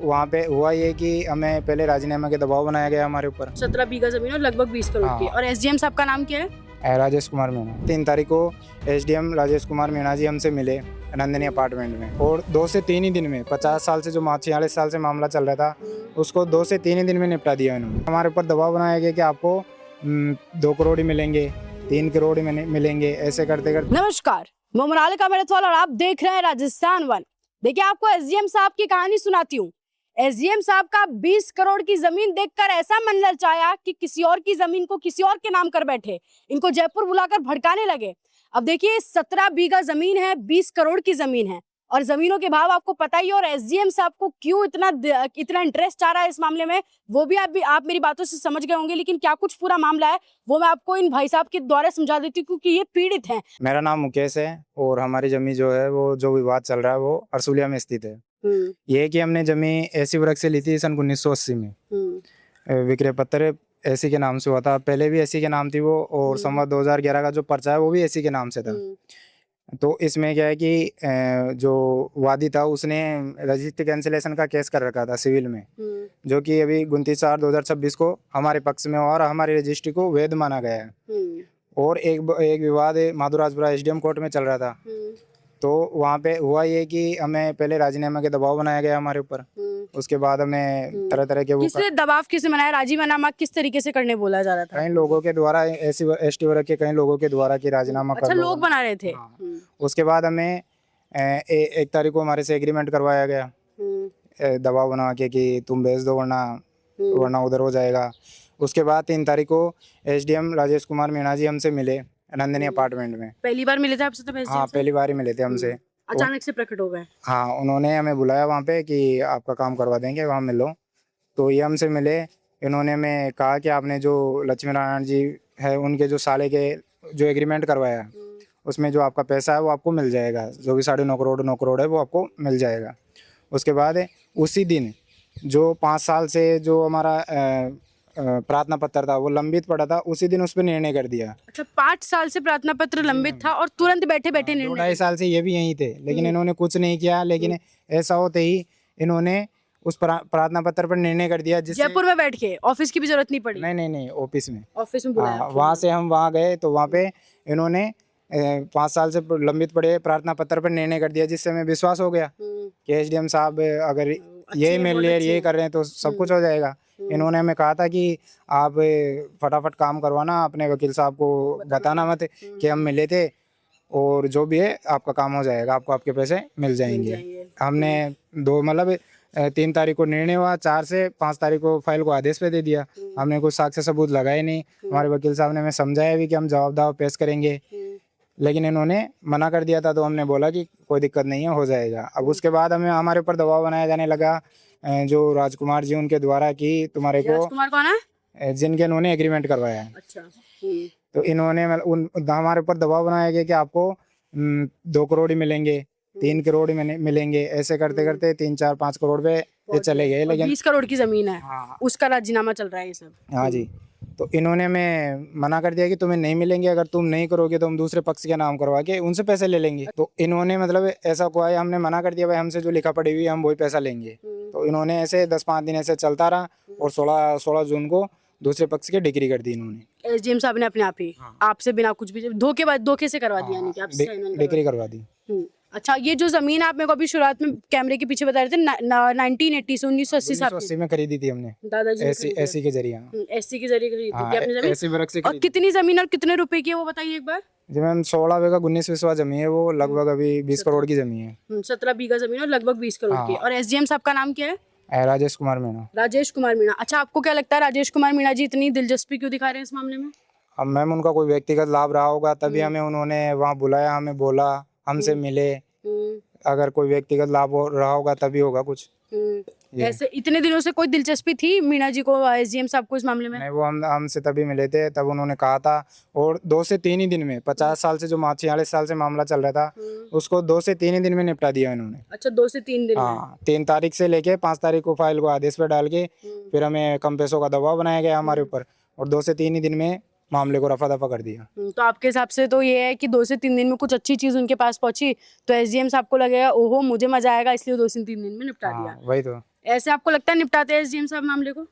वहाँ पे हुआ ये कि हमें पहले राजीनामा के दबाव बनाया गया हमारे ऊपर। 17 बीघा जमीन और लगभग 20 करोड़ की। हाँ। और एसडीएम साहब का नाम क्या है? राजेश कुमार मीणा। 3 तारीख को एसडीएम राजेश कुमार मीणा जी हमसे मिले नंदिनी अपार्टमेंट में, और 2 से 3 ही दिन में 50 साल से जो 46 साल से मामला चल रहा था उसको 2 से 3 ही दिन में निपटा दिया इन्होंने। हमारे ऊपर दबाव बनाया गया कि आपको 2 करोड़ ही मिलेंगे, 3 करोड़ ही मिलेंगे, ऐसे करते करते। नमस्कार, मैं मोनालिका मेड़तवाल और आप देख रहे हैं राजस्थान वन। देखिए, आपको एसडीएम साहब की कहानी सुनाती हूँ। एसडीएम साहब का 20 करोड़ की जमीन देखकर ऐसा मन ललचाया कि किसी और की जमीन को किसी और के नाम कर बैठे, इनको जयपुर बुलाकर भड़काने लगे। अब देखिए, 17 बीघा जमीन है, 20 करोड़ की जमीन है, और जमीनों के भाव आपको पता ही है। और एसडीएम साहब को क्यों इतना इंटरेस्ट आ रहा है इस मामले में, वो भी आप मेरी बातों से समझ गए होंगे। लेकिन क्या कुछ पूरा मामला है वो मैं आपको इन भाई साहब के द्वारा समझा देती हूँ, क्योंकि ये पीड़ित हैं। मेरा नाम मुकेश है और हमारी जमीन जो है वो जो विवाद चल रहा है वो अरसुलिया में स्थित है। ये है कि हमने जमीन एसी वर्ग से ली थी सन 1980 में। विक्रय पत्र एसी के नाम से हुआ था, पहले भी एसी के नाम थी वो, और संवत 2011 का जो पर्चा है वो भी एसी के नाम से था। तो इसमें क्या है कि जो वादी था उसने रजिस्ट्री कैंसिलेशन का केस कर रखा था सिविल में, जो कि अभी 29/4/2026 को हमारे पक्ष में और हमारी रजिस्ट्री को वैध माना गया है। और एक विवाद माधुराजपुरा एसडीएम कोर्ट में चल रहा था। तो वहाँ पे हुआ ये कि हमें पहले राजीनामा के दबाव बनाया गया हमारे ऊपर, उसके बाद हमें तरह तरह के किसने दबाव किसने बनाया? राजीनामा किस तरीके से करने बोला जा रहा था? कई लोगों के द्वारा, एसटी वर्ग के कई लोगों के द्वारा कि राजीनामा अच्छा, लोग बना रहे थे। उसके बाद हमें 1 तारीख को हमारे से एग्रीमेंट करवाया गया दबाव बना के कि तुम भेज दो वरना उधर हो जाएगा। उसके बाद 3 तारीख को एसडीएम राजेश कुमार मीणा जी हमसे मिले नंदिनी अपार्टमेंट में। पहली बार मिले थे आपसे? तो हाँ, पहली बार ही मिले थे हमसे। अचानक से प्रकट हो गए? हाँ, उन्होंने हमें बुलाया वहाँ पे कि आपका काम करवा देंगे, वहाँ मिलो। तो ये हमसे मिले, इन्होंने हमें कहा कि आपने जो लक्ष्मी नारायण जी है उनके जो साले के जो एग्रीमेंट करवाया उसमें जो आपका पैसा है वो आपको मिल जाएगा, जो भी 9.5 करोड़ है वो आपको मिल जाएगा। उसके बाद उसी दिन जो 5 साल से जो हमारा प्रार्थना पत्र था वो लंबित पड़ा था, उसी दिन उस पर निर्णय कर दिया। अच्छा, 5 साल से प्रार्थना पत्र लंबित था और तुरंत बैठे बैठे निर्णय? 2.5 साल से ये भी यहीं थे, लेकिन इन्होंने कुछ नहीं किया। लेकिन ऐसा होते ही इन्होंने उस प्रार्थना पत्र पर निर्णय कर दिया, जिससे जयपुर में बैठ के, ऑफिस की भी जरूरत नहीं पड़ी? नहीं, ऑफिस में बुलाया। वहाँ से हम वहाँ गए तो वहाँ पे इन्होंने 5 साल से लंबित पड़े प्रार्थना पत्र पर निर्णय कर दिया, जिससे हमें विश्वास हो गया कि एसडीएम साहब अगर ये मिल रहे ये कर रहे हैं तो सब कुछ हो जाएगा। इन्होंने हमें कहा था कि आप फटाफट काम करवाना, अपने वकील साहब को बताना मत कि हम मिले थे, और जो भी है आपका काम हो जाएगा, आपको आपके पैसे मिल जाएंगे। हमने 3 तारीख को निर्णय हुआ, 4 से 5 तारीख को फाइल को आदेश पे दे दिया। हमने कुछ साक्ष्य सबूत लगाए नहीं। हमारे वकील साहब ने हमें समझाया भी कि हम जवाब दावा पेश करेंगे, लेकिन इन्होंने मना कर दिया था। तो हमने बोला कि कोई दिक्कत नहीं है, हो जाएगा। अब उसके बाद हमें हमारे ऊपर दबाव बनाया जाने लगा जो राजकुमार जी उनके द्वारा कि तुम्हारे को, राजकुमार कौन है? जिनके इन्होंने एग्रीमेंट करवाया है। अच्छा। तो इन्होंने हमारे ऊपर दबाव बनाया गया कि आपको 2 करोड़ ही मिलेंगे, 3 करोड़ ही मिलेंगे, ऐसे करते करते 3, 4, 5 करोड़ पे ये चले गए। लेकिन 20 करोड़ की जमीन है। हाँ, उसका राजीनामा चल रहा है ये सब। हाँ जी। तो इन्होंने हमें मना कर दिया कि तुम्हें नहीं मिलेंगे, अगर तुम नहीं करोगे तो हम दूसरे पक्ष के नाम करवा के उनसे पैसे ले लेंगे। तो इन्होंने मतलब ऐसा हुआ है, हमने मना कर दिया भाई हमसे जो लिखा पड़ी हुई हम वही पैसा लेंगे। तो इन्होंने ऐसे 10-5 दिन ऐसे चलता रहा, और 16 जून को दूसरे पक्ष की डिग्री कर दी इन्होंने। एसडीएम साहब ने अपने आप ही आपसे बिना कुछ भी धोखे से करवा दिया, यानी कि आपसे डिग्री करवा दी। अच्छा, ये जो जमीन आप मेरे को अभी शुरुआत में कैमरे के पीछे बता रहे थे 1980 से 1980 में खरीदी थी हमने दादाजी एसी के जरिए। एससी के जरिए खरीदी थी अपनी जमीन। एसी वर्ग से और कितनी जमीन और कितने रुपए की है वो बताइए एक बार। जी मैम, 16 बीघा 19 विस्वा जमीन है, वो लगभग अभी 20 करोड़ की जमीन है। 17 बीघा जमीन और लगभग 20 करोड़ की। और एसडीएम साहब का नाम क्या है? राजेश कुमार मीणा। राजेश कुमार मीणा। अच्छा, आपको क्या लगता है राजेश कुमार मीणा जी इतनी दिलचस्पी क्यों दिखा रहे हैं इस मामले में? अब मैम उनका कोई व्यक्तिगत लाभ रहा होगा, तभी हमें उन्होंने वहाँ बुलाया, हमें बोला, हमसे मिले। अगर कोई व्यक्तिगत लाभ रहा होगा तभी होगा कुछ। ऐसे इतने दिनों से कोई दिलचस्पी थी मीणा जी को, एसडीएम साहब को इस मामले में? नहीं, वो हमसे तभी मिले थे, तब उन्होंने कहा था। और 2 से 3 ही दिन में 50 साल से जो 46 साल से मामला चल रहा था उसको 2 से 3 ही दिन में निपटा दिया इन्होंने। अच्छा, 2 से 3 दिन? हाँ, 3 तारीख से लेके 5 तारीख को फाइल को आदेश पे डाल के फिर हमें कम पैसों का दबाव बनाया गया हमारे ऊपर, और 2 से 3 ही दिन में मामले को रफा दफा कर दिया। तो आपके हिसाब से तो ये है कि 2 से 3 दिन में कुछ अच्छी चीज उनके पास पहुंची, तो एसडीएम साहब को लगेगा ओहो मुझे मजा आएगा, इसलिए 2 से 3 दिन में निपटा दिया। वही तो। ऐसे आपको लगता है निपटाते हैं एसडीएम साहब मामले को?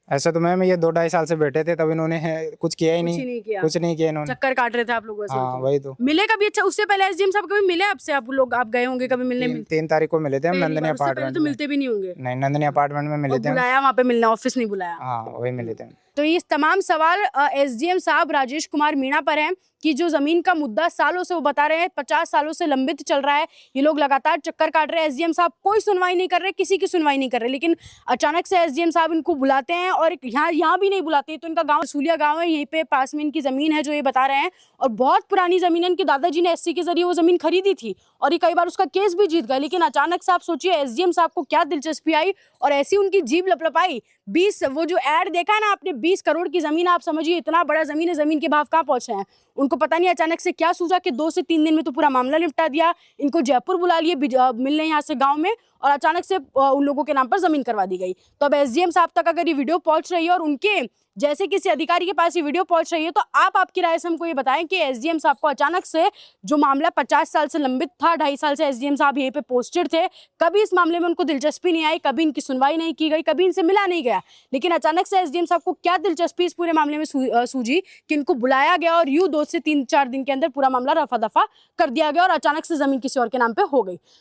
ऐसा तो मैम ये 2-2.5 साल से बैठे थे, तब इन्होंने कुछ किया ही कुछ ही नहीं, नहीं किया। कुछ नहीं किया इन्होंने। चक्कर काट रहे थे आप लोग वैसे हाँ उनके। वही तो। मिले कभी? अच्छा, उससे पहले एसडीएम साहब कभी मिले आपसे? आप लोग आप गए होंगे कभी मिलने? 3 तारीख को मिले थे हम पहली नंदनी बार, उससे पहले अपार्टमेंट तो में। मिलते भी नहीं होंगे। नहीं, नंदनी अपार्टमेंट में मिले और थे हम। बुलाया वहाँ पे मिलने, ऑफिस नहीं बुलाया? हाँ वही मिले थे। तो ये तमाम सवाल एसडीएम साहब राजेश कुमार मीणा पर हैं कि जो जमीन का मुद्दा सालों से वो बता रहे हैं 50 सालों से लंबित चल रहा है, ये लोग लगातार चक्कर काट रहे हैं, एसडीएम साहब कोई सुनवाई नहीं कर रहे, किसी की सुनवाई नहीं कर रहे, लेकिन अचानक से एसडीएम साहब इनको बुलाते हैं और यहाँ भी नहीं बुलाते। तो इनका गांव सूलिया गांव है, यहीं पे पास में इनकी जमीन है जो ये बता रहे हैं, और बहुत पुरानी जमीन है। इनके दादाजी ने एससी के जरिए वो जमीन खरीदी थी और ये कई बार उसका केस भी जीत गए, लेकिन अचानक से आप सोचिए एसडीएम साहब को क्या दिलचस्पी आई और ऐसी उनकी जीभ लपलपाई। 20 वो जो ऐड देखा है ना आपने, 20 करोड़ की जमीन, आप समझिए इतना बड़ा जमीन है, जमीन के भाव कहाँ पहुंचे हैं। उनको पता नहीं अचानक से क्या सूझा कि 2 से 3 दिन में तो पूरा मामला निपटा दिया। इनको जयपुर बुला लिए मिलने यहाँ से गांव में, और अचानक से उन लोगों के नाम पर जमीन करवा दी गई। तो अब एसडीएम साहब तक अगर ये वीडियो पहुंच रही है और उनके जैसे किसी अधिकारी के पास ये वीडियो पहुंच रही है, तो आप आपकी राय से हमको ये बताएं कि एसडीएम साहब को अचानक से जो मामला 50 साल से लंबित था, 2.5 साल से एसडीएम साहब यहीं पे पोस्टेड थे, कभी इस मामले में उनको दिलचस्पी नहीं आई, कभी इनकी सुनवाई नहीं की गई, कभी इनसे मिला नहीं गया, लेकिन अचानक से एसडीएम साहब को क्या दिलचस्पी इस पूरे मामले में सूझी कि इनको बुलाया गया और यूं 2 से 3-4 दिन के अंदर पूरा मामला रफा दफा कर दिया गया और अचानक से जमीन किसी और के नाम पे हो गई।